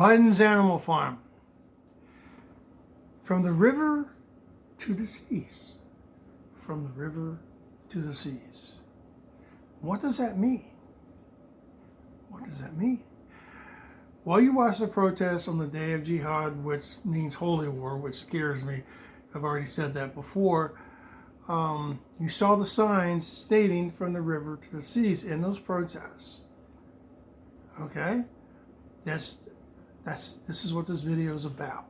Biden's Animal Farm. From the river to the seas. From the river to the seas. What does that mean? What does that mean? Well, you watched the protests on the day of jihad, which means holy war, which scares me. I've already said that before. You saw the signs stating from the river to the seas in those protests. Okay? This is what this video is about.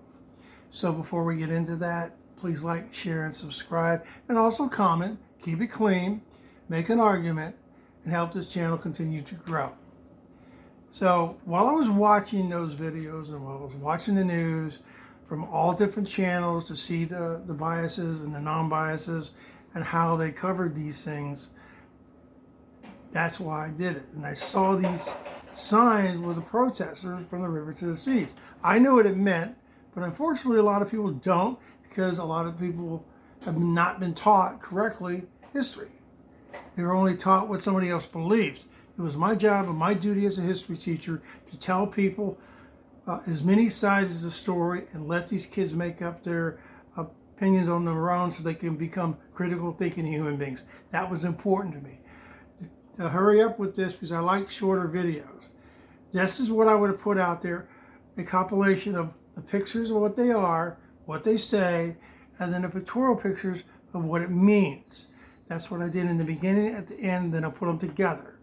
So before we get into that, please like, share, and subscribe. And also comment, keep it clean, make an argument, and help this channel continue to grow. So while I was watching those videos and while I was watching the news from all different channels to see the biases and the non-biases and how they covered these things, that's why I did it. And I saw these signs with the protesters from the river to the seas. I knew what it meant, but unfortunately a lot of people don't, because a lot of people have not been taught correctly history. They're only taught what somebody else believes. It was my job and my duty as a history teacher to tell people as many sides of the story and let these kids make up their opinions on their own so they can become critical thinking human beings. That was important to me. To hurry up with this because I like shorter videos. This is what I would have put out there, a compilation of the pictures of what they are, what they say, and then the pictorial pictures of what it means. That's what I did in the beginning, at the end, then I put them together.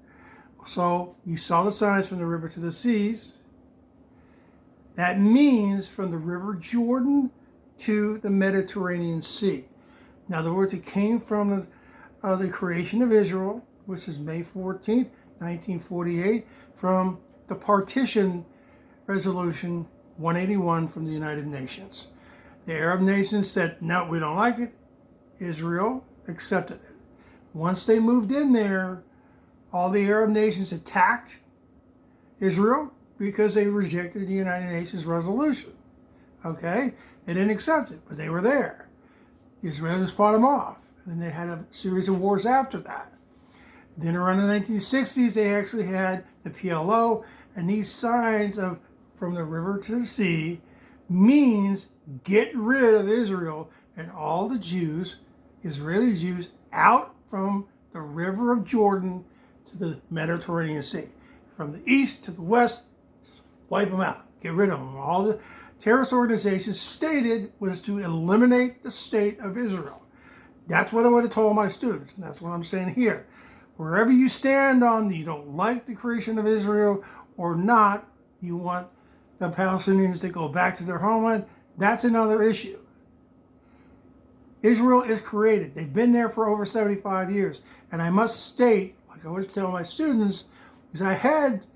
So you saw the signs from the river to the seas. That means from the River Jordan to the Mediterranean Sea. In other words, it came from the creation of Israel, which is May 14th, 1948, from the Partition Resolution 181 from the United Nations. The Arab nations said, no, we don't like it. Israel accepted it. Once they moved in there, all the Arab nations attacked Israel because they rejected the United Nations resolution. Okay? They didn't accept it, but they were there. The Israelis fought them off. And then they had a series of wars after that. Then around the 1960s, they actually had the PLO, and these signs of from the river to the sea means get rid of Israel and all the Jews, Israeli Jews, out from the river of Jordan to the Mediterranean Sea. From the east to the west, wipe them out, get rid of them. All the terrorist organizations stated was to eliminate the state of Israel. That's what I would have told my students, and that's what I'm saying here. Wherever you stand on, you don't like the creation of Israel or not, you want the Palestinians to go back to their homeland, that's another issue. Israel is created. They've been there for over 75 years. And I must state, like I always tell my students, is I had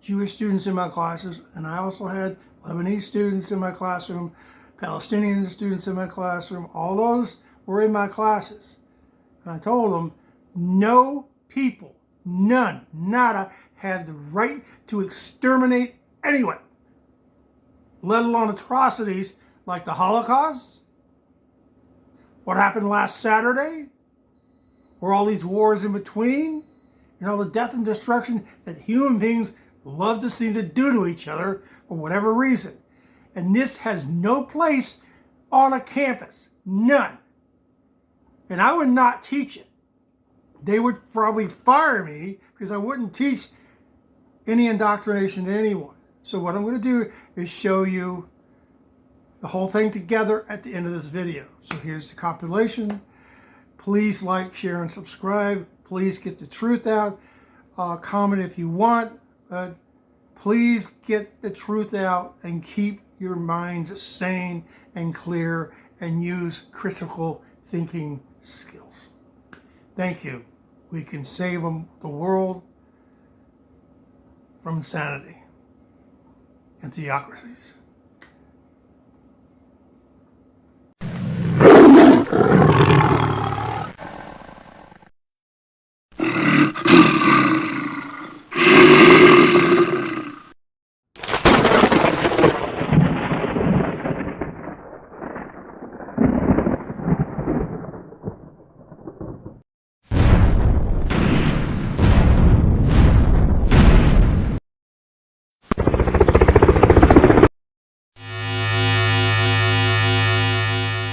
Jewish students in my classes, and I also had Lebanese students in my classroom, Palestinian students in my classroom. All those were in my classes. And I told them, no people, none, nada, have the right to exterminate anyone, let alone atrocities like the Holocaust, what happened last Saturday, or all these wars in between, and all the death and destruction that human beings love to seem to do to each other for whatever reason. And this has no place on a campus, none. And I would not teach it. They would probably fire me because I wouldn't teach any indoctrination to anyone. So what I'm going to do is show you the whole thing together at the end of this video. So here's the compilation. Please like, share, and subscribe. Please get the truth out. Comment if you want, but please get the truth out and keep your minds sane and clear and use critical thinking skills. Thank you. We can save the world from insanity and theocracies.